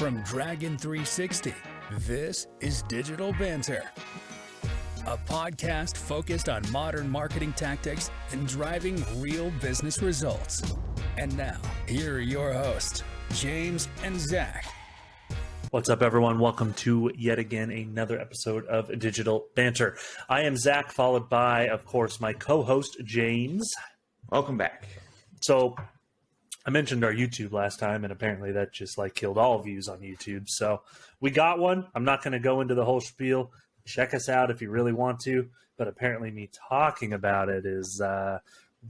From Dragon 360, this is Digital Banter, a podcast focused on modern marketing tactics and driving real business results. And now, here are your hosts, James and Zach. What's up, everyone? Welcome to yet again another episode of Digital Banter. I am Zach, followed by, of course, my co-host, James. Welcome back. So, I mentioned our YouTube last time, and apparently that just killed all views on YouTube. So we got one. I'm not going to go into the whole spiel. Check us out if you really want to. But apparently me talking about it is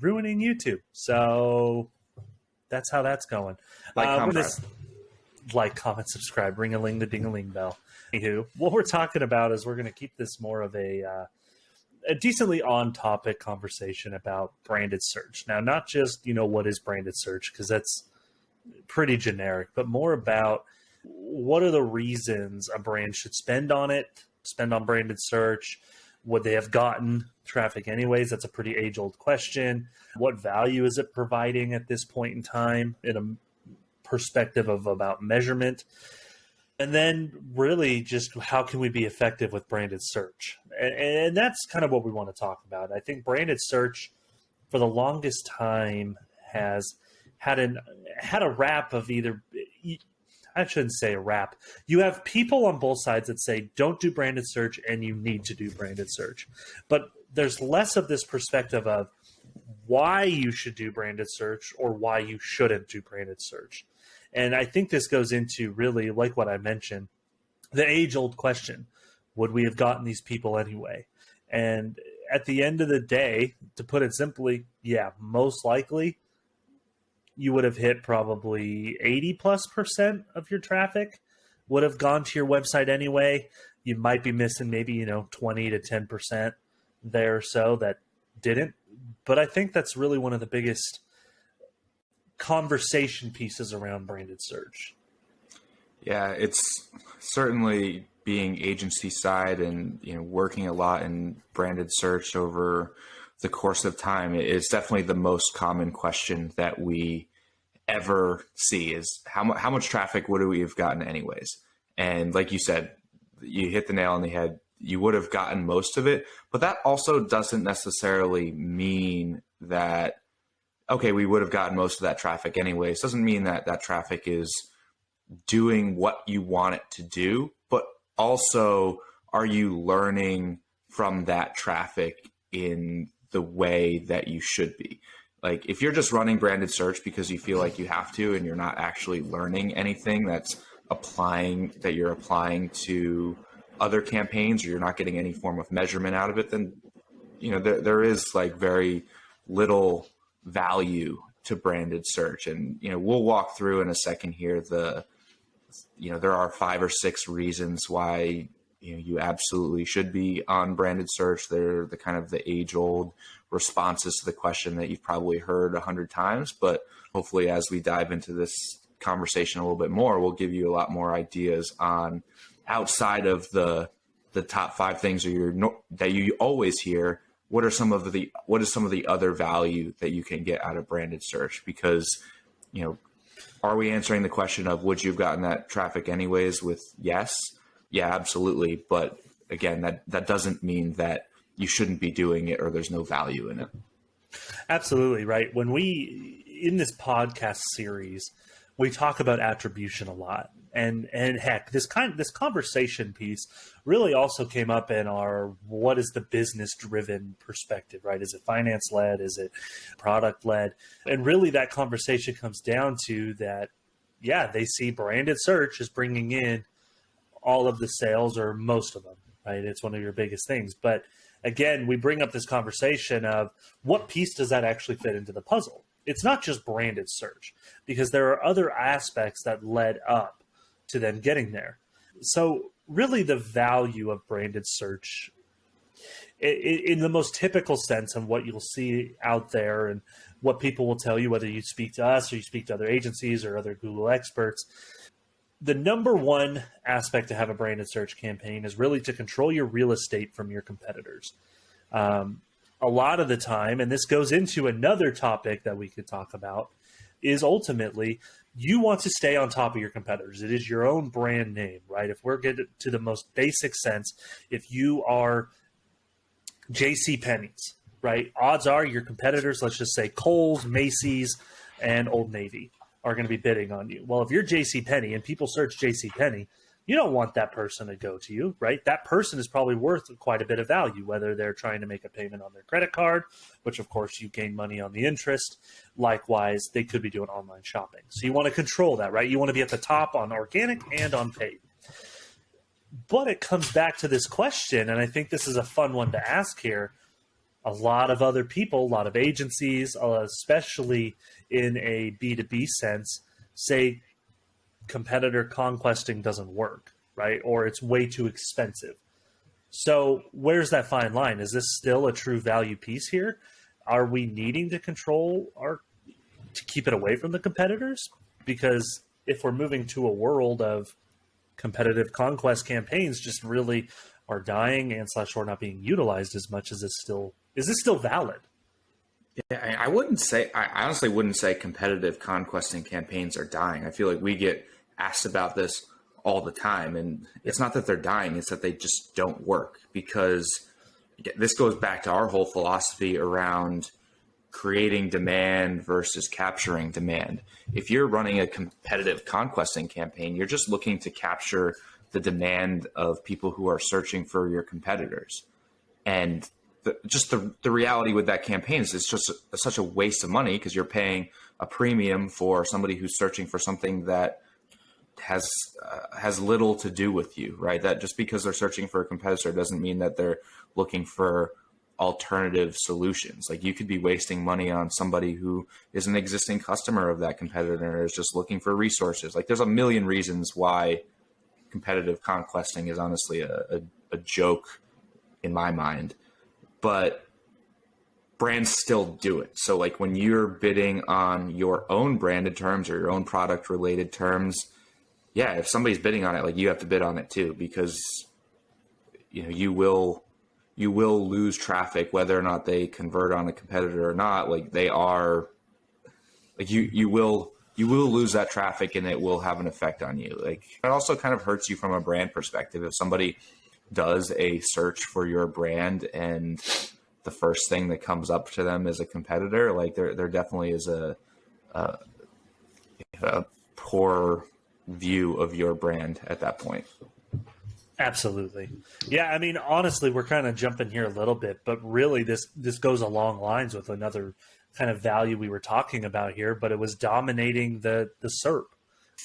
ruining YouTube. So that's how that's going. Like, comment, subscribe, ring-a-ling the ding-a-ling bell. Anywho, what we're talking about is we're going to keep this more of a decently on-topic conversation about branded search. Now, not just, what is branded search, because that's pretty generic, but more about what are the reasons a brand should spend on branded search. Would they have gotten traffic anyways? That's a pretty age-old question. What value is it providing at this point in time in a perspective of about measurement? And then really just how can we be effective with branded search? And that's kind of what we want to talk about. I think branded search for the longest time has had a rap of either, I shouldn't say a rap. You have people on both sides that say, don't do branded search and you need to do branded search. But there's less of this perspective of why you should do branded search or why you shouldn't do branded search. And I think this goes into really, like what I mentioned, the age-old question, would we have gotten these people anyway? And at the end of the day, to put it simply, yeah, most likely you would have hit probably 80+% of your traffic would have gone to your website anyway. You might be missing maybe, 20 to 10% there or so that didn't. But I think that's really one of the biggest conversation pieces around branded search. Yeah, it's certainly being agency side and working a lot in branded search over the course of time. It's definitely the most common question that we ever see is how much traffic would we have gotten anyways? And like you said, you hit the nail on the head. You would have gotten most of it, but that also doesn't necessarily mean that okay, we would have gotten most of that traffic anyways. Doesn't mean that that traffic is doing what you want it to do, but also are you learning from that traffic in the way that you should be? Like if you're just running branded search because you feel like you have to and you're not actually learning anything that you're applying to other campaigns, or you're not getting any form of measurement out of it, then there is very little value to branded search. And we'll walk through in a second here there are 5 or 6 reasons why you absolutely should be on branded search. They're the kind of the age-old responses to the question that you've probably heard 100 times, but hopefully as we dive into this conversation a little bit more, we'll give you a lot more ideas on outside of the top 5 things that you always hear. What is some of the other value that you can get out of branded search? Because, are we answering the question of would you have gotten that traffic anyways with yes? Yeah, absolutely. But again, that doesn't mean that you shouldn't be doing it or there's no value in it. Absolutely, right. When in this podcast series, we talk about attribution a lot. And heck, this conversation piece really also came up in our what is the business driven perspective, right? Is it finance led? Is it product led? And really that conversation comes down to that, yeah, they see branded search as bringing in all of the sales or most of them, right? It's one of your biggest things. But again, we bring up this conversation of what piece does that actually fit into the puzzle? It's not just branded search, because there are other aspects that led up to them getting there. So really the value of branded search in the most typical sense and what you'll see out there and what people will tell you, whether you speak to us or you speak to other agencies or other Google experts, the number one aspect to have a branded search campaign is really to control your real estate from your competitors. A lot of the time, and this goes into another topic that we could talk about, is ultimately You want to stay on top of your competitors. It is your own brand name, right? If we're getting to the most basic sense, if you are J.C. Penney's, right? Odds are your competitors, let's just say Kohl's, Macy's, and Old Navy, are going to be bidding on you. Well, if you're J.C. Penney and people search J.C. Penney, you don't want that person to go to you, right? That person is probably worth quite a bit of value, whether they're trying to make a payment on their credit card, which of course you gain money on the interest. Likewise, they could be doing online shopping. So you want to control that, right? You want to be at the top on organic and on paid. But it comes back to this question, and I think this is a fun one to ask here. A lot of other people, a lot of agencies, especially in a B2B sense, say competitor conquesting doesn't work, right? Or it's way too expensive. So where's that fine line? Is this still a true value piece here? Are we needing to to keep it away from the competitors? Because if we're moving to a world of competitive conquest campaigns just really are dying and / or not being utilized as much as is this still valid? Yeah, I honestly wouldn't say competitive conquesting campaigns are dying. I feel like we get asked about this all the time, and it's not that they're dying, it's that they just don't work, because this goes back to our whole philosophy around creating demand versus capturing demand. If you're running a competitive conquesting campaign, you're just looking to capture the demand of people who are searching for your competitors. And the reality with that campaign is it's just such a waste of money, because you're paying a premium for somebody who's searching for something that has little to do with you, right? That just because they're searching for a competitor doesn't mean that they're looking for alternative solutions. Like, you could be wasting money on somebody who is an existing customer of that competitor and is just looking for resources. Like, there's a million reasons why competitive conquesting is honestly a joke in my mind, but brands still do it. So like, when you're bidding on your own branded terms or your own product related terms, yeah, if somebody's bidding on it, like, you have to bid on it too, because you will lose traffic whether or not they convert on a competitor or not. Like, they are, like, you will lose that traffic, and it will have an effect on you. Like, it also kind of hurts you from a brand perspective. If somebody does a search for your brand and the first thing that comes up to them is a competitor, like, there definitely is a poor view of your brand at that point. Absolutely. Yeah, I mean, honestly, we're kind of jumping here a little bit, but really this goes along lines with another kind of value we were talking about here, but it was dominating the SERP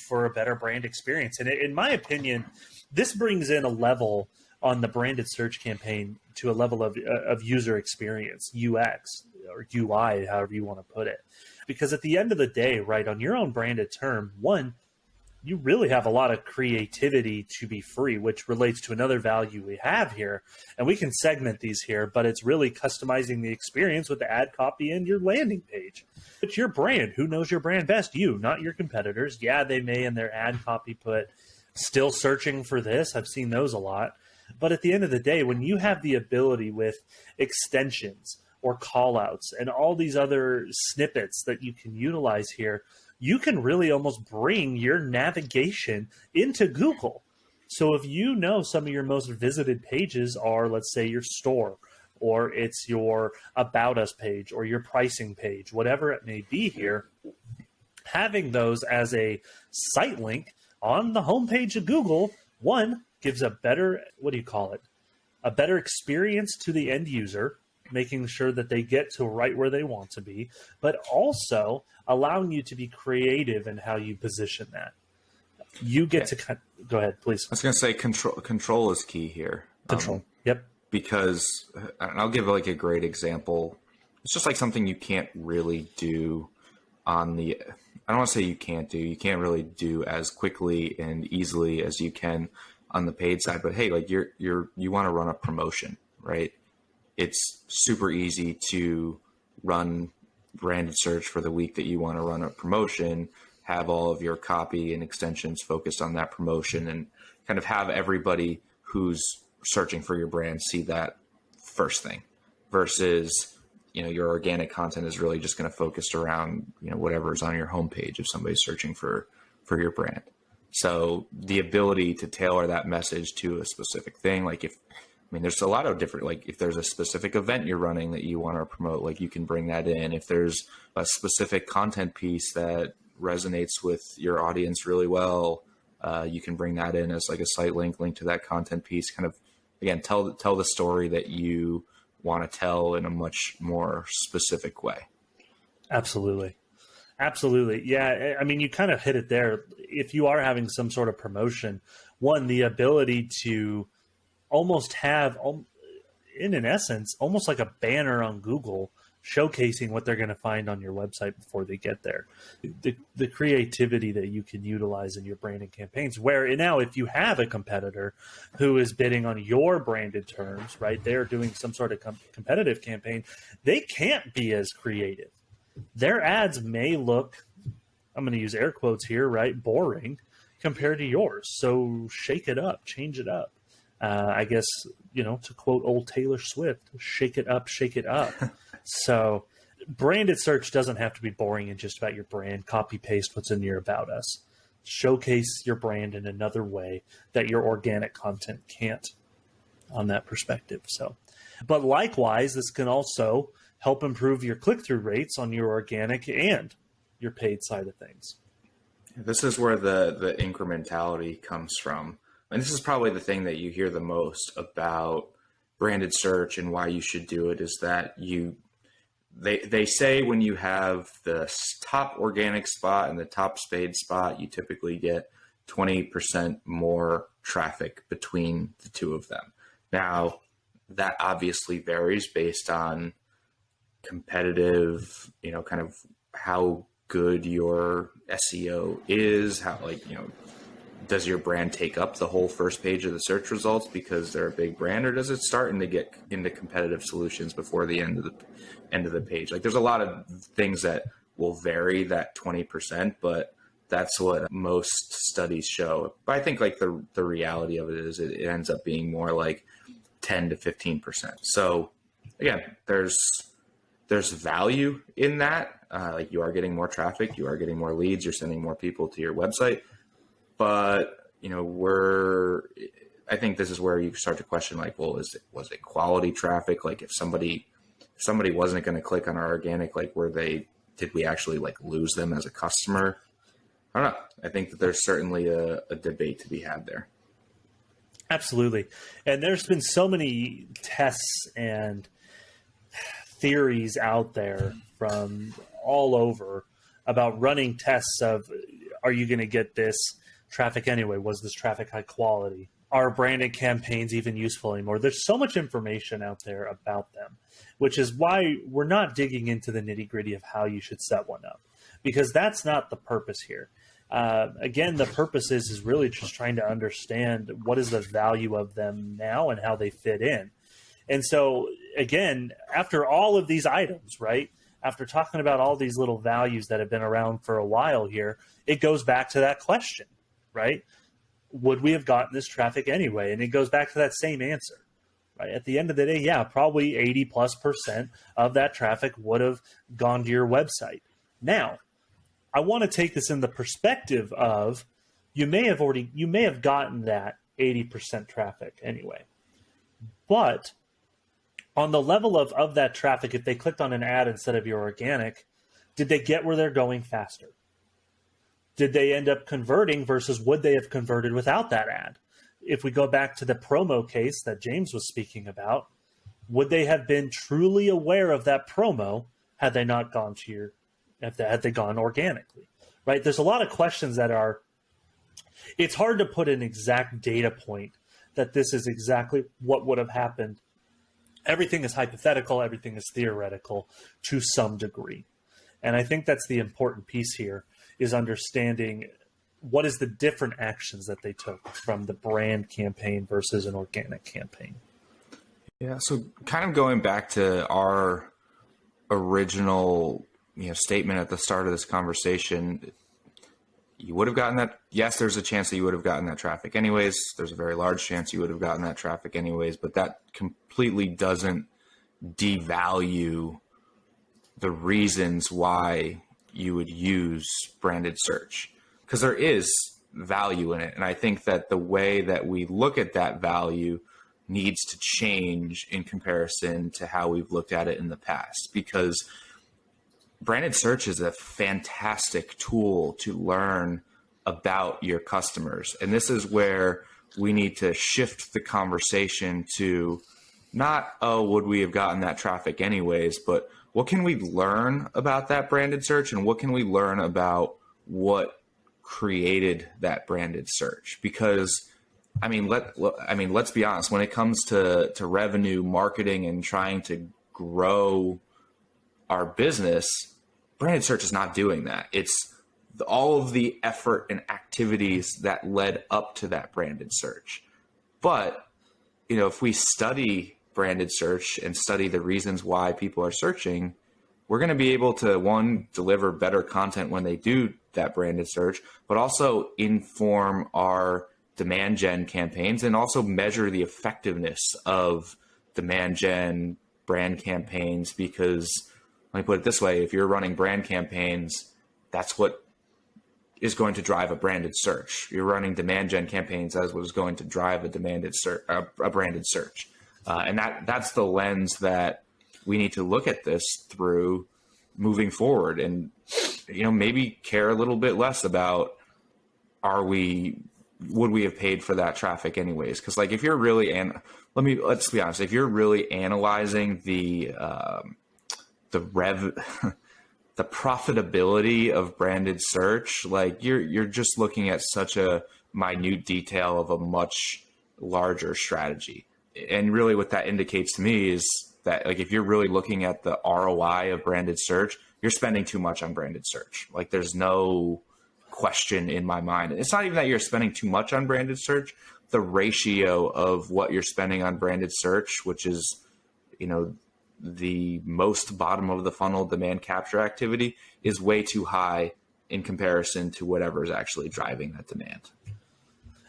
for a better brand experience. And in my opinion, this brings in a level on the branded search campaign to a level of user experience, UX or UI, however you want to put it. Because at the end of the day, right, on your own branded term, one, you really have a lot of creativity to be free, which relates to another value we have here. And we can segment these here, but it's really customizing the experience with the ad copy and your landing page. It's your brand. Who knows your brand best? You, not your competitors. Yeah, they may in their ad copy put still searching for this. I've seen those a lot. But at the end of the day, when you have the ability with extensions or callouts and all these other snippets that you can utilize here, you can really almost bring your navigation into Google. So if you know some of your most visited pages are, let's say, your store, or it's your About Us page, or your pricing page, whatever it may be here, having those as a site link on the homepage of Google, one, gives a better, a better experience to the end user, making sure that they get to right where they want to be, but also allowing you to be creative in how you position that. You get to go ahead, please. I was going to say control is key here. Control. Yep. Because, and I'll give like a great example. It's just like something you can't really do on the, I don't want to say you can't really do as quickly and easily as you can on the paid side, but hey, like you want to run a promotion, right? It's super easy to run branded search for the week that you want to run a promotion, have all of your copy and extensions focused on that promotion, and kind of have everybody who's searching for your brand see that first thing, versus your organic content is really just going to focus around, whatever's on your homepage if somebody's searching for your brand. So the ability to tailor that message to a specific thing, there's a lot of different, like if there's a specific event you're running that you want to promote, like you can bring that in. If there's a specific content piece that resonates with your audience really well, you can bring that in as like a site link to that content piece. Kind of, again, tell the story that you want to tell in a much more specific way. Absolutely. Yeah. I mean, you kind of hit it there. If you are having some sort of promotion, one, the ability to almost have, in an essence, almost like a banner on Google showcasing what they're going to find on your website before they get there. The creativity that you can utilize in your branding campaigns, where now if you have a competitor who is bidding on your branded terms, right, they're doing some sort of competitive campaign, they can't be as creative. Their ads may look, I'm going to use air quotes here, right, boring compared to yours. So shake it up, change it up. I guess, to quote old Taylor Swift, shake it up, shake it up. So branded search doesn't have to be boring and just about your brand. Copy paste what's in your About Us. Showcase your brand in another way that your organic content can't on that perspective. So, but likewise, this can also help improve your click-through rates on your organic and your paid side of things. This is where the incrementality comes from. And this is probably the thing that you hear the most about branded search and why you should do it, is that they say when you have the top organic spot and the top paid spot, you typically get 20% more traffic between the two of them. Now, that obviously varies based on competitive, kind of how good your SEO is, how does your brand take up the whole first page of the search results because they're a big brand, or does it start to get into competitive solutions before the end of the page? Like, there's a lot of things that will vary that 20%, but that's what most studies show. But I think the reality of it is it ends up being more like 10 to 15%. So again, there's value in that. Like, you are getting more traffic, you are getting more leads, you're sending more people to your website. But, I think this is where you start to question, like, well, was it quality traffic? Like, if somebody wasn't going to click on our organic, did we actually lose them as a customer? I don't know. I think that there's certainly a debate to be had there. Absolutely. And there's been so many tests and theories out there from all over about running tests of, are you going to get this traffic anyway? Was this traffic high quality? Are branded campaigns even useful anymore? There's so much information out there about them, which is why we're not digging into the nitty gritty of how you should set one up, because that's not the purpose here. Again, the purpose is really just trying to understand what is the value of them now and how they fit in. And so again, after all of these items, right, after talking about all these little values that have been around for a while here, it goes back to that question, right? Would we have gotten this traffic anyway? And it goes back to that same answer, right? At the end of the day, yeah, probably 80+% of that traffic would have gone to your website. Now, I want to take this in the perspective of you may have gotten that 80% traffic anyway. But on the level of that traffic, if they clicked on an ad instead of your organic, did they get where they're going faster? Did they end up converting versus would they have converted without that ad? If we go back to the promo case that James was speaking about, would they have been truly aware of that promo had they not gone to your, had they gone organically, right? There's a lot of questions that are, it's hard to put an exact data point that this is exactly what would have happened. Everything is hypothetical, everything is theoretical to some degree. And I think that's the important piece here, is understanding what is the different actions that they took from the brand campaign versus an organic campaign. Yeah, so kind of going back to our original statement at the start of this conversation, you would have gotten that. Yes, there's a chance that you would have gotten that traffic anyways. There's a very large chance you would have gotten that traffic anyways, but that completely doesn't devalue the reasons why you would use branded search, because there is value in it. And I think that the way that we look at that value needs to change in comparison to how we've looked at it in the past, because branded search is a fantastic tool to learn about your customers. And this is where we need to shift the conversation to not, oh, would we have gotten that traffic anyways, but what can we learn about that branded search, and what can we learn about what created that branded search? Because let's be honest, when it comes to revenue, marketing, and trying to grow our business, branded search is not doing that. It's all of the effort and activities that led up to that branded search. But, if we study branded search and study the reasons why people are searching, we're going to be able to, one, deliver better content when they do that branded search, but also inform our demand gen campaigns and also measure the effectiveness of demand gen brand campaigns. Because let me put it this way, if you're running brand campaigns, that's what is going to drive a branded search. You're running demand gen campaigns, that's what is going to drive a branded search. And that's the lens that we need to look at this through moving forward, and maybe care a little bit less about would we have paid for that traffic anyways? Because if you're really let's be honest, if you're really analyzing the profitability of branded search, you're just looking at such a minute detail of a much larger strategy. And really what that indicates to me is that if you're really looking at the ROI of branded search, you're spending too much on branded search. There's no question in my mind. It's not even that you're spending too much on branded search. The ratio of what you're spending on branded search, which is, the most bottom of the funnel demand capture activity, is way too high in comparison to whatever is actually driving that demand.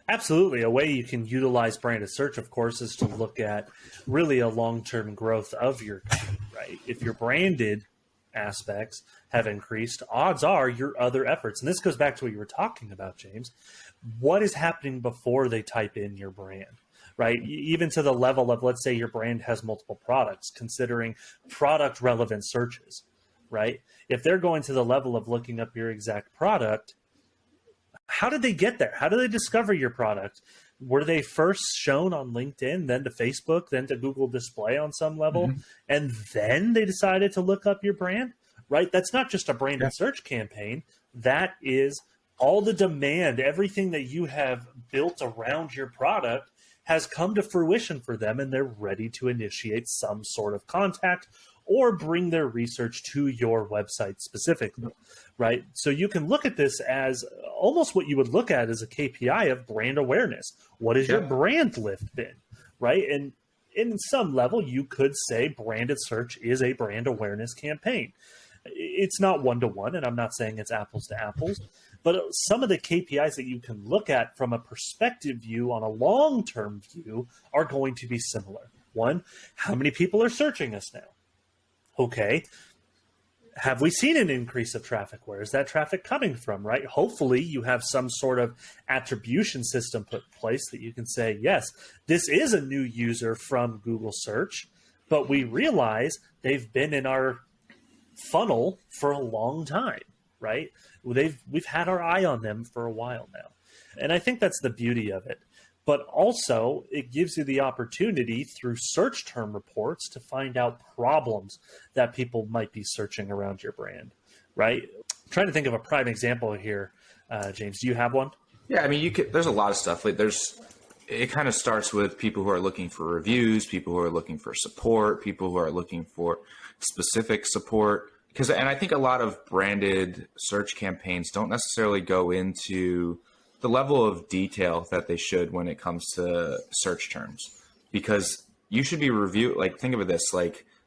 Absolutely. A way you can utilize branded search, of course, is to look at really a long-term growth of your company, right? If your branded aspects have increased, odds are your other efforts, and this goes back to what you were talking about, James, what is happening before they type in your brand, right? Even to the level of, let's say your brand has multiple products, considering product relevant searches, right? If they're going to the level of looking up your exact product, how did they get there? How do they discover your product? Were they first shown on LinkedIn, then to Facebook, then to Google Display on some level, and then they decided to look up your brand, right? That's not just a branded search campaign. That is all the demand, everything that you have built around your product has come to fruition for them, and they're ready to initiate some sort of contact or bring their research to your website specifically, right? So you can look at this as almost what you would look at as a KPI of brand awareness. What has your brand lift been, right? And in some level, you could say branded search is a brand awareness campaign. It's not one-to-one, and I'm not saying it's apples to apples, but some of the KPIs that you can look at from a perspective view on a long-term view are going to be similar. One, how many people are searching us now? Okay, have we seen an increase of traffic? Where is that traffic coming from, right? Hopefully you have some sort of attribution system put in place that you can say, yes, this is a new user from Google search, but we realize they've been in our funnel for a long time, right? We've had our eye on them for a while now. And I think that's the beauty of it. But also, it gives you the opportunity through search term reports to find out problems that people might be searching around your brand, right? I'm trying to think of a prime example here. James, do you have one? Yeah, there's a lot of stuff. It kind of starts with people who are looking for reviews, people who are looking for support, people who are looking for specific support. And I think a lot of branded search campaigns don't necessarily go into the level of detail that they should when it comes to search terms, because you should be think of this,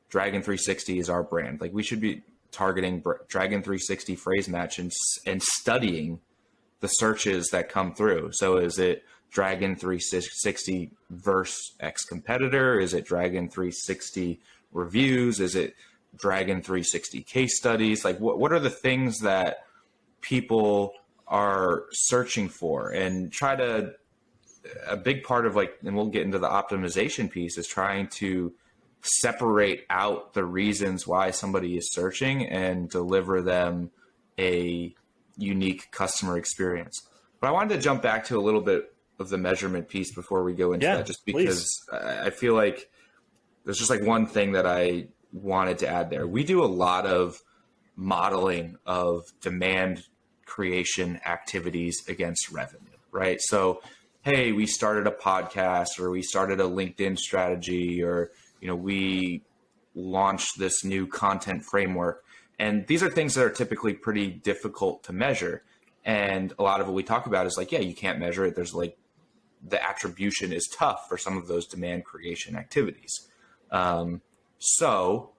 Dragon 360 is our brand. We should be targeting Dragon 360 phrase match and studying the searches that come through. So is it Dragon 360 versus X competitor? Is it Dragon 360 reviews? Is it Dragon 360 case studies? Like what are the things that people are searching for, and try to, a big part of like, and we'll get into the optimization piece, is trying to separate out the reasons why somebody is searching and deliver them a unique customer experience. But I wanted to jump back to a little bit of the measurement piece before we go into that, just because I feel like there's just like one thing that I wanted to add there. We do a lot of modeling of demand creation activities against revenue, right? So, hey, we started a podcast, or we started a LinkedIn strategy, or, we launched this new content framework. And these are things that are typically pretty difficult to measure. And a lot of what we talk about is like, yeah, you can't measure it. There's like, the attribution is tough for some of those demand creation activities. So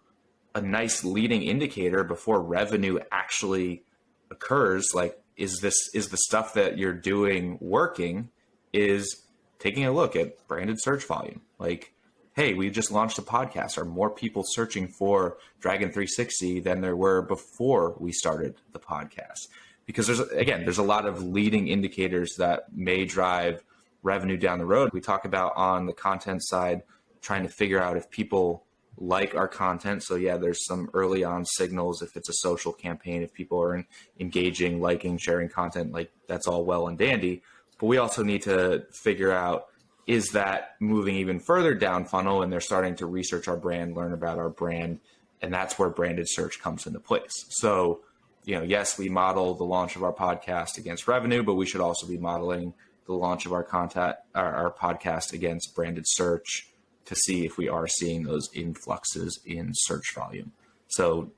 a nice leading indicator before revenue actually occurs, like, is the stuff that you're doing working, is taking a look at branded search volume. Like, hey, we just launched a podcast. Are more people searching for Dragon 360 than there were before we started the podcast? Because there's a lot of leading indicators that may drive revenue down the road. We talk about on the content side, trying to figure out if people like our content. So yeah, there's some early on signals. If it's a social campaign, if people are engaging, liking, sharing content, like that's all well and dandy. But we also need to figure out, is that moving even further down funnel, and they're starting to research our brand, learn about our brand, and that's where branded search comes into place. So, yes, we model the launch of our podcast against revenue, but we should also be modeling the launch of our podcast against branded search to see if we are seeing those influxes in search volume. So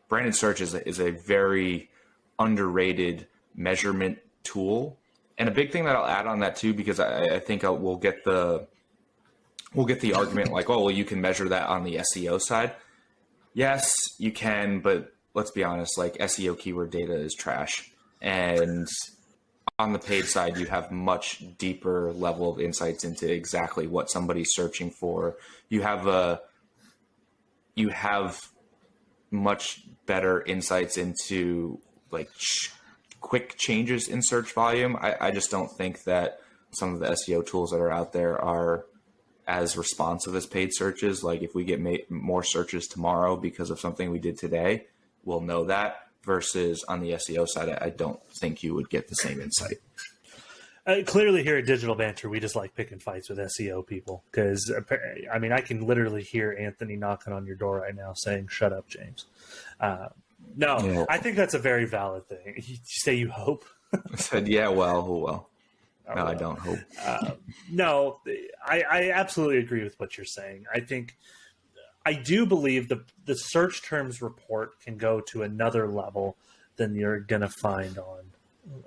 branded search is a very underrated measurement tool. And a big thing that I'll add on that too, because I think we'll get the argument like, oh, well, you can measure that on the SEO side. Yes, you can, but let's be honest, like SEO keyword data is trash. And on the paid side, you have much deeper level of insights into exactly what somebody's searching for. You have much better insights into like quick changes in search volume. I just don't think that some of the SEO tools that are out there are as responsive as paid searches. Like if we get more searches tomorrow because of something we did today, we'll know that. Versus on the SEO side, I don't think you would get the same insight. Clearly here at Digital Banter, we just like picking fights with SEO people, because I mean, I can literally hear Anthony knocking on your door right now saying, "Shut up, James." No, yeah. I think that's a very valid thing. You say you hope. I said, yeah, well. No, well. I don't hope. No, I absolutely agree with what you're saying. I do believe the search terms report can go to another level than you're going to find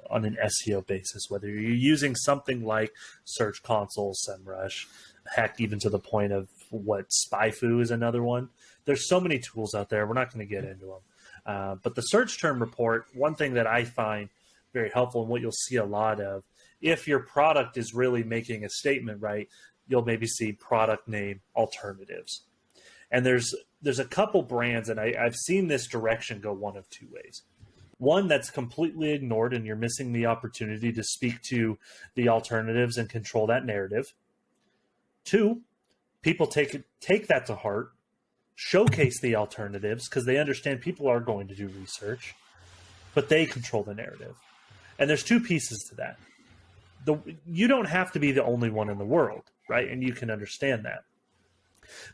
on an SEO basis, whether you're using something like Search Console, SEMrush, heck, even to the point of what SpyFu is another one. There's so many tools out there. We're not going to get into them. But the search term report, one thing that I find very helpful, and what you'll see a lot of, if your product is really making a statement, right, you'll maybe see product name alternatives. And there's a couple brands, and I've seen this direction go one of two ways. One that's completely ignored, and you're missing the opportunity to speak to the alternatives and control that narrative. Two, people take that to heart, showcase the alternatives because they understand people are going to do research, but they control the narrative. And there's two pieces to that. You don't have to be the only one in the world, right? And you can understand that.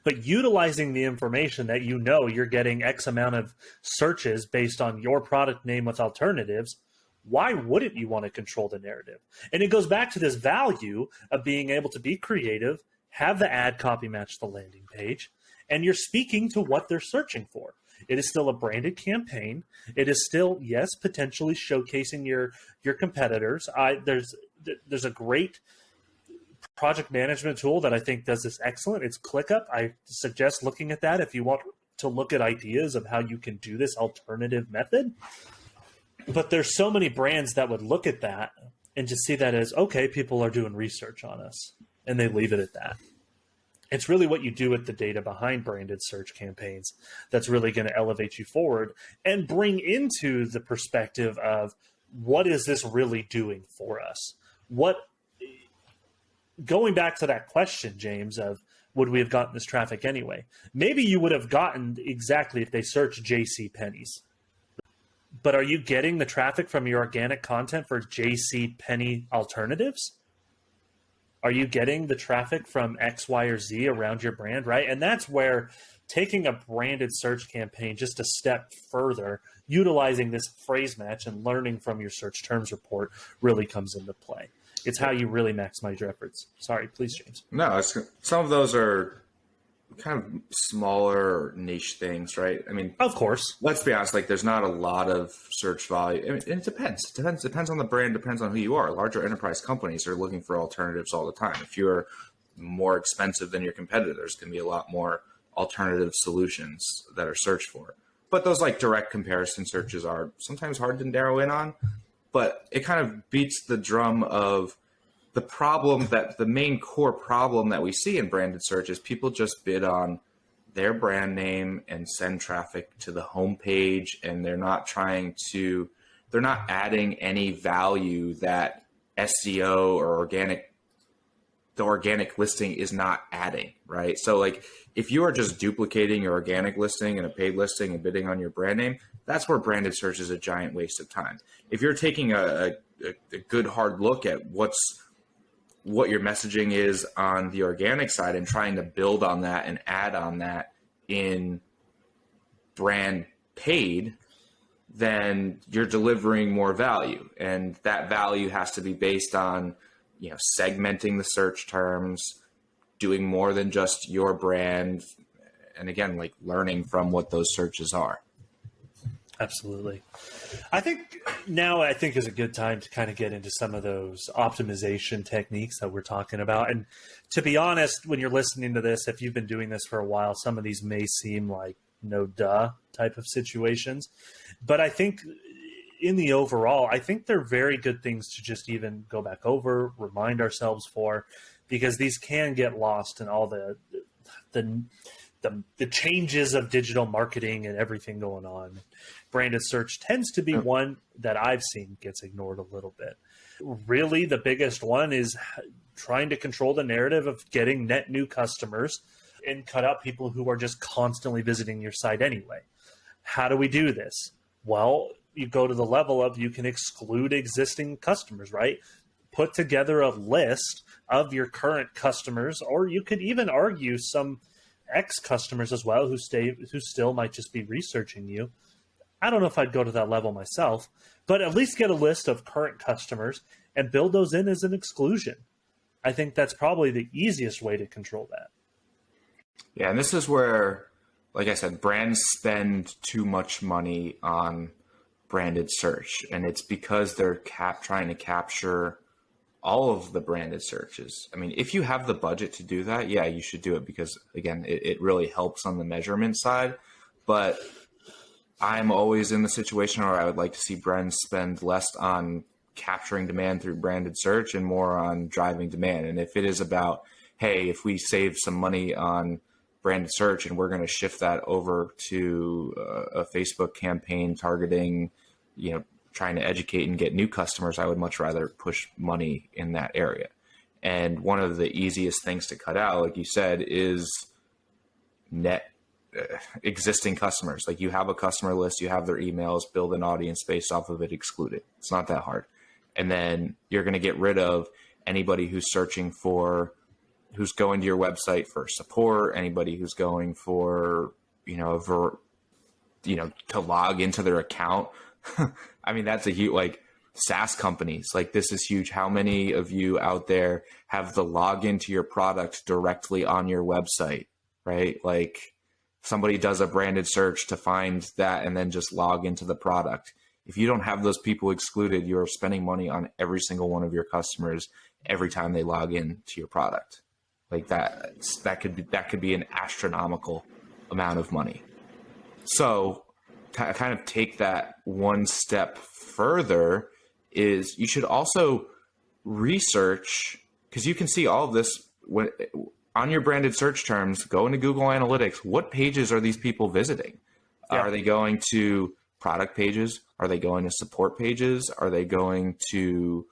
But utilizing the information that you're getting X amount of searches based on your product name with alternatives, why wouldn't you want to control the narrative? And it goes back to this value of being able to be creative, have the ad copy match the landing page, and you're speaking to what they're searching for. It is still a branded campaign. It is still, yes, potentially showcasing your competitors. There's a great project management tool that I think does this excellent. It's ClickUp. I suggest looking at that if you want to look at ideas of how you can do this alternative method. But there's so many brands that would look at that and just see that as, okay, people are doing research on us, and they leave it at that. It's really what you do with the data behind branded search campaigns that's really going to elevate you forward and bring into the perspective of what is this really doing for us? Going back to that question, James, of would we have gotten this traffic anyway? Maybe you would have gotten exactly if they search JC Penney's. But are you getting the traffic from your organic content for JC Penney alternatives? Are you getting the traffic from X, Y, or Z around your brand, right? And that's where taking a branded search campaign just a step further, utilizing this phrase match and learning from your search terms report really comes into play. It's how you really maximize your efforts. Sorry, please, James. No, some of those are kind of smaller niche things, right? I mean, of course, let's be honest, like there's not a lot of search volume. I mean, and it depends. Depends on the brand, depends on who you are. Larger enterprise companies are looking for alternatives all the time. If you're more expensive than your competitors, there's going to be a lot more alternative solutions that are searched for. But those like direct comparison searches are sometimes hard to narrow in on. But it kind of beats the drum of the problem that the main core problem that we see in branded search is people just bid on their brand name and send traffic to the homepage, and they're not adding any value that SEO or the organic listing is not adding, right? So like if you are just duplicating your organic listing and a paid listing and bidding on your brand name, that's where branded search is a giant waste of time. If you're taking a good hard look at what your messaging is on the organic side and trying to build on that and add on that in brand paid, then you're delivering more value. And that value has to be based on, segmenting the search terms, doing more than just your brand. And again, like learning from what those searches are. Absolutely. I think is a good time to kind of get into some of those optimization techniques that we're talking about. And to be honest, when you're listening to this, if you've been doing this for a while, some of these may seem like no duh type of situations. But I think in the overall, I think they're very good things to just even go back over, remind ourselves for, because these can get lost in all the changes of digital marketing and everything going on. Branded search tends to be one that I've seen gets ignored a little bit. Really, the biggest one is trying to control the narrative of getting net new customers and cut out people who are just constantly visiting your site anyway. How do we do this? Well, you go to the level of you can exclude existing customers, right? Put together a list of your current customers, or you could even argue some ex-customers as well who still might just be researching you. I don't know if I'd go to that level myself, but at least get a list of current customers and build those in as an exclusion. I think that's probably the easiest way to control that. Yeah, and this is where, like I said, brands spend too much money on branded search, and it's because they're trying to capture all of the branded searches. I mean, if you have the budget to do that, yeah, you should do it because, again, it really helps on the measurement side. But I'm always in the situation where I would like to see brands spend less on capturing demand through branded search and more on driving demand. And if it is about, hey, if we save some money on branded search and we're going to shift that over to a Facebook campaign targeting, trying to educate and get new customers, I would much rather push money in that area. And one of the easiest things to cut out, like you said, is net existing customers. Like you have a customer list, you have their emails, build an audience based off of it, exclude it. It's not that hard. And then you're going to get rid of anybody who's going to your website for support, anybody who's going for, to log into their account. I mean, that's a huge, like SaaS companies, like this is huge. How many of you out there have the login to your product directly on your website, right? Like somebody does a branded search to find that and then just log into the product. If you don't have those people excluded, you're spending money on every single one of your customers every time they log in to your product. Like that could be an astronomical amount of money. So to kind of take that one step further is you should also research, because you can see all of this on your branded search terms, go into Google Analytics. What pages are these people visiting? Yeah. Are they going to product pages? Are they going to support pages? Are they going to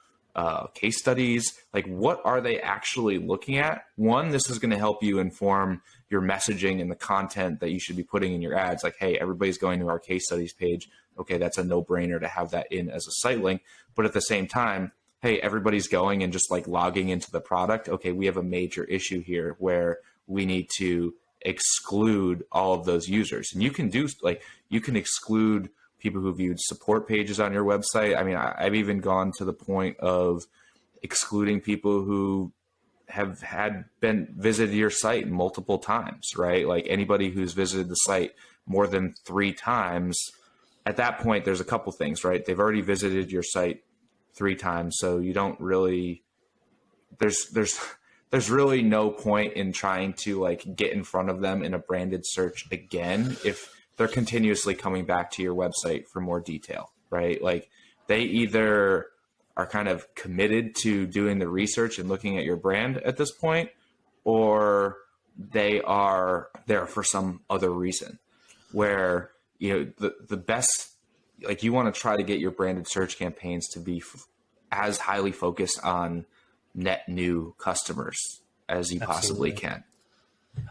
case studies? Like, what are they actually looking at? One, this is going to help you inform your messaging and the content that you should be putting in your ads. Like, hey, everybody's going to our case studies page. Okay, that's a no-brainer to have that in as a site link. But at the same time, hey, everybody's going and just like logging into the product. Okay, we have a major issue here where we need to exclude all of those users. And you can do like, you can exclude people who viewed support pages on your website. I mean, I've even gone to the point of excluding people who have been visited your site multiple times, right? Like anybody who's visited the site more than 3 times, at that point, there's a couple things, right? They've already visited your site 3 times. So you don't really, there's really no point in trying to like get in front of them in a branded search again if they're continuously coming back to your website for more detail, right? Like they either are kind of committed to doing the research and looking at your brand at this point, or they are there for some other reason where, you know, the best, like you want to try to get your branded search campaigns to be as highly focused on net new customers as you possibly can.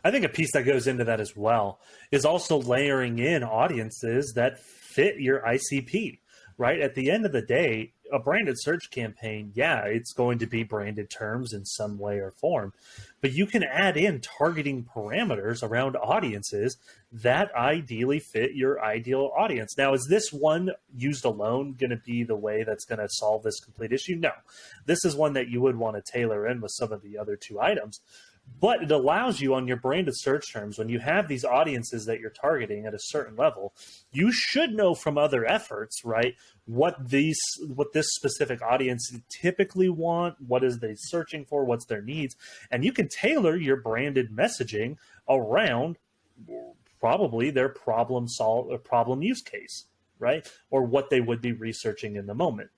I think a piece that goes into that as well is also layering in audiences that fit your ICP, right? At the end of the day, a branded search campaign, yeah, it's going to be branded terms in some way or form, but you can add in targeting parameters around audiences that ideally fit your ideal audience. Now, is this one used alone going to be the way that's going to solve this complete issue? No. This is one that you would want to tailor in with some of the other 2 items. But it allows you on your branded search terms, when you have these audiences that you're targeting at a certain level, you should know from other efforts, right, what this specific audience typically want, what is they searching for, what's their needs, and you can tailor your branded messaging around probably their problem use case, right, or what they would be researching in the moment.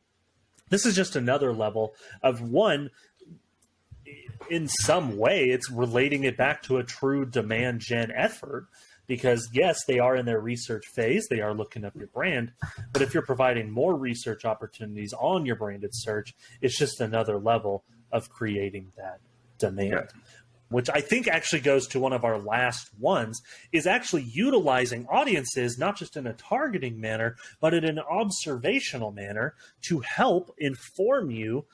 This is just another level of one. In some way, it's relating it back to a true demand gen effort because, yes, they are in their research phase. They are looking up your brand. But if you're providing more research opportunities on your branded search, it's just another level of creating that demand, which I think actually goes to one of our last ones, is actually utilizing audiences, not just in a targeting manner, but in an observational manner to help inform you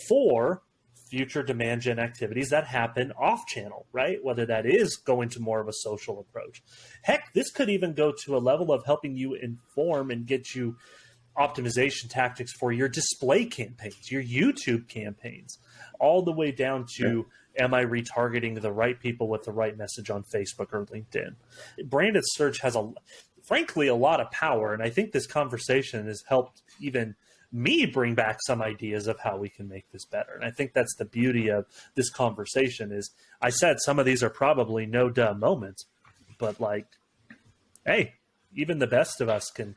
for future demand gen activities that happen off channel, right? Whether that is going to more of a social approach. Heck, this could even go to a level of helping you inform and get you optimization tactics for your display campaigns, your YouTube campaigns, all the way down to, am I retargeting the right people with the right message on Facebook or LinkedIn? Branded search has frankly, a lot of power. And I think this conversation has helped even me bring back some ideas of how we can make this better. And I think that's the beauty of this conversation is I said some of these are probably no duh moments, but like, hey, even the best of us can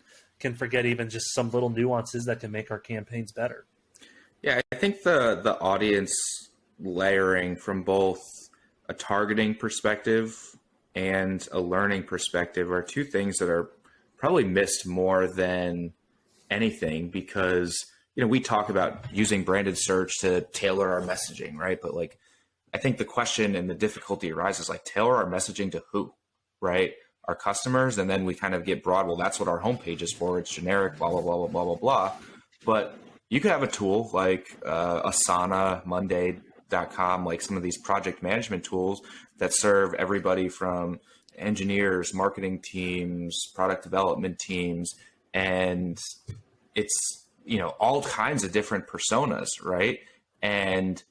forget even just some little nuances that can make our campaigns better. Yeah, I think the audience layering from both a targeting perspective and a learning perspective are 2 things that are probably missed more than anything because, you know, we talk about using branded search to tailor our messaging, right? But like, I think the question and the difficulty arises like tailor our messaging to who, right? Our customers. And then we kind of get broad. Well, that's what our homepage is for. It's generic, blah, blah, blah, blah, blah, blah, blah. But you could have a tool like Asana, Monday.com, like some of these project management tools that serve everybody from engineers, marketing teams, product development teams, and it's, you know, all kinds of different personas, right? And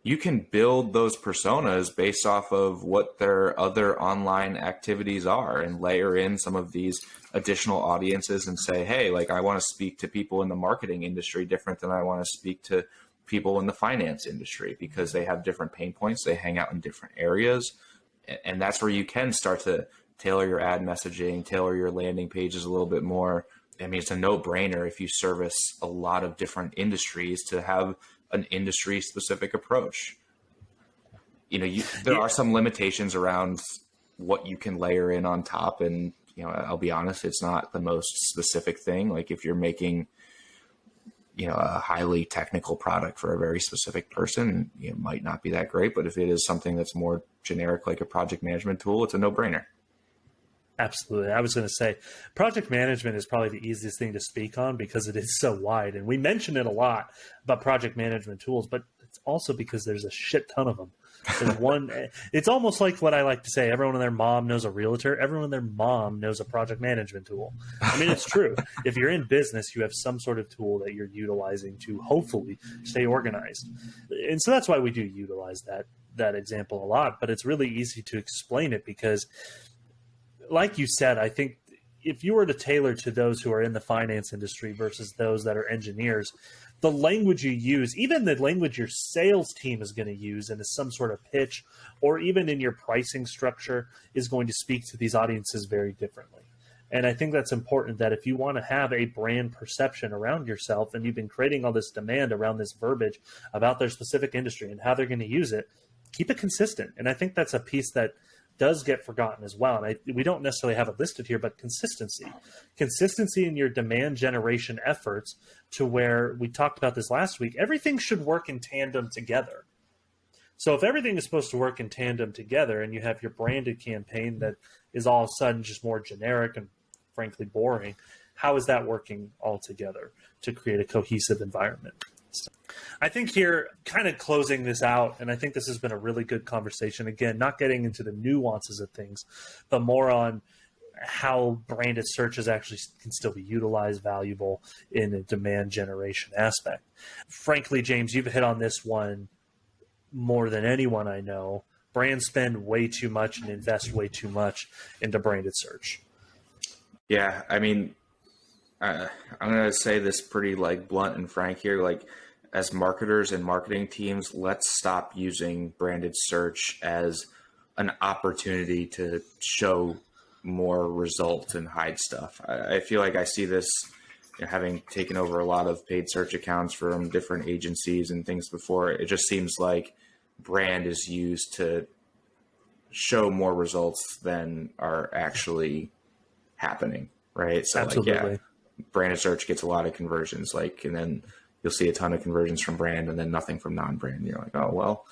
you can build those personas based off of what their other online activities are and layer in some of these additional audiences and say, hey, like I want to speak to people in the marketing industry different than I want to speak to people in the finance industry because they have different pain points. They hang out in different areas. And that's where you can start to tailor your ad messaging, tailor your landing pages a little bit more. I mean, it's a no-brainer if you service a lot of different industries to have an industry-specific approach. there are some limitations around what you can layer in on top. And, I'll be honest, it's not the most specific thing. Like if you're making, a highly technical product for a very specific person, it might not be that great. But if it is something that's more generic, like a project management tool, it's a no-brainer. Absolutely. I was going to say project management is probably the easiest thing to speak on because it is so wide. And we mention it a lot about project management tools, but it's also because there's a shit ton of them. It's almost like what I like to say, everyone and their mom knows a realtor. Everyone and their mom knows a project management tool. I mean, it's true. If you're in business, you have some sort of tool that you're utilizing to hopefully stay organized. And so that's why we do utilize that example a lot, but it's really easy to explain it because like you said, I think if you were to tailor to those who are in the finance industry versus those that are engineers, the language you use, even the language your sales team is going to use in some sort of pitch or even in your pricing structure is going to speak to these audiences very differently. And I think that's important that if you want to have a brand perception around yourself and you've been creating all this demand around this verbiage about their specific industry and how they're going to use it, keep it consistent. And I think that's a piece that does get forgotten as well. And we don't necessarily have it listed here, but consistency in your demand generation efforts to where we talked about this last week, everything should work in tandem together. So if everything is supposed to work in tandem together and you have your branded campaign that is all of a sudden just more generic and frankly boring, how is that working all together to create a cohesive environment? So I think here, kind of closing this out, and I think this has been a really good conversation. Again, not getting into the nuances of things, but more on how branded searches actually can still be utilized, valuable in a demand generation aspect. Frankly, James, you've hit on this one more than anyone I know. Brands spend way too much and invest way too much into branded search. Yeah, I mean, I'm going to say this pretty blunt and frank here. As marketers and marketing teams, let's stop using branded search as an opportunity to show more results and hide stuff. I feel like I see this, having taken over a lot of paid search accounts from different agencies and things before. It just seems like brand is used to show more results than are actually happening, right? So Absolutely. Branded search gets a lot of conversions, and then you'll see a ton of conversions from brand and then nothing from non-brand. You're like, oh, well,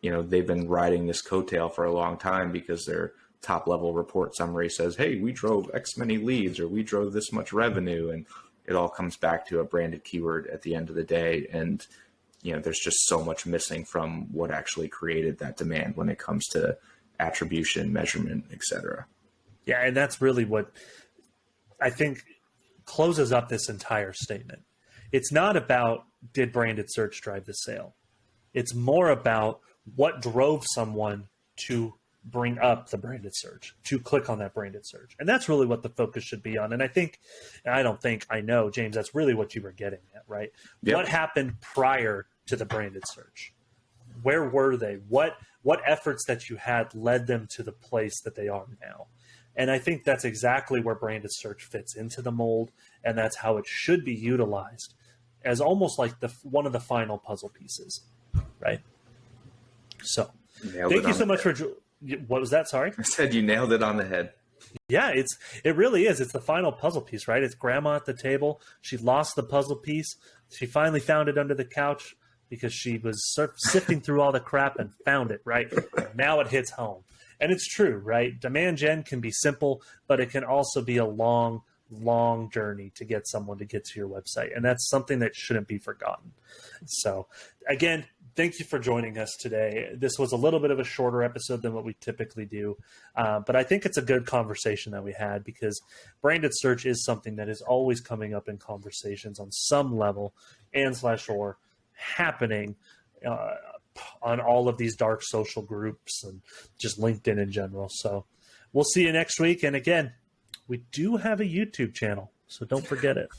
they've been riding this coattail for a long time because their top level report summary says, hey, we drove X many leads or we drove this much revenue. And it all comes back to a branded keyword at the end of the day. And, there's just so much missing from what actually created that demand when it comes to attribution, measurement, et cetera. Yeah. And that's really what I think closes up this entire statement. It's not about did branded search drive the sale. It's more about what drove someone to bring up the branded search, to click on that branded search. And that's really what the focus should be on. And I know, James, that's really what you were getting at, right? Yep. What happened prior to the branded search? Where were they? What efforts that you had led them to the place that they are now? And I think that's exactly where branded search fits into the mold, and that's how it should be utilized as almost like one of the final puzzle pieces, right? So thank you so much for what was that? Sorry? I said you nailed it on the head. Yeah, it really is. It's the final puzzle piece, right? It's grandma at the table. She lost the puzzle piece. She finally found it under the couch because she was sifting through all the crap and found it, right? Now it hits home. And it's true, right? Demand gen can be simple, but it can also be a long journey to get someone to get to your website. And that's something that shouldn't be forgotten. So again, thank you for joining us today. This was a little bit of a shorter episode than what we typically do. But I think it's a good conversation that we had because branded search is something that is always coming up in conversations on some level and/or happening on all of these dark social groups and just LinkedIn in general. So we'll see you next week. And again, we do have a YouTube channel, so don't forget it.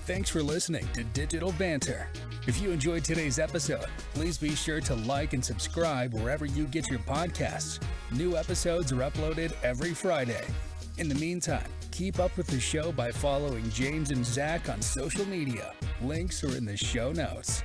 Thanks for listening to Digital Banter. If you enjoyed today's episode, please be sure to like and subscribe wherever you get your podcasts. New episodes are uploaded every Friday. In the meantime, keep up with the show by following James and Zach on social media. Links are in the show notes.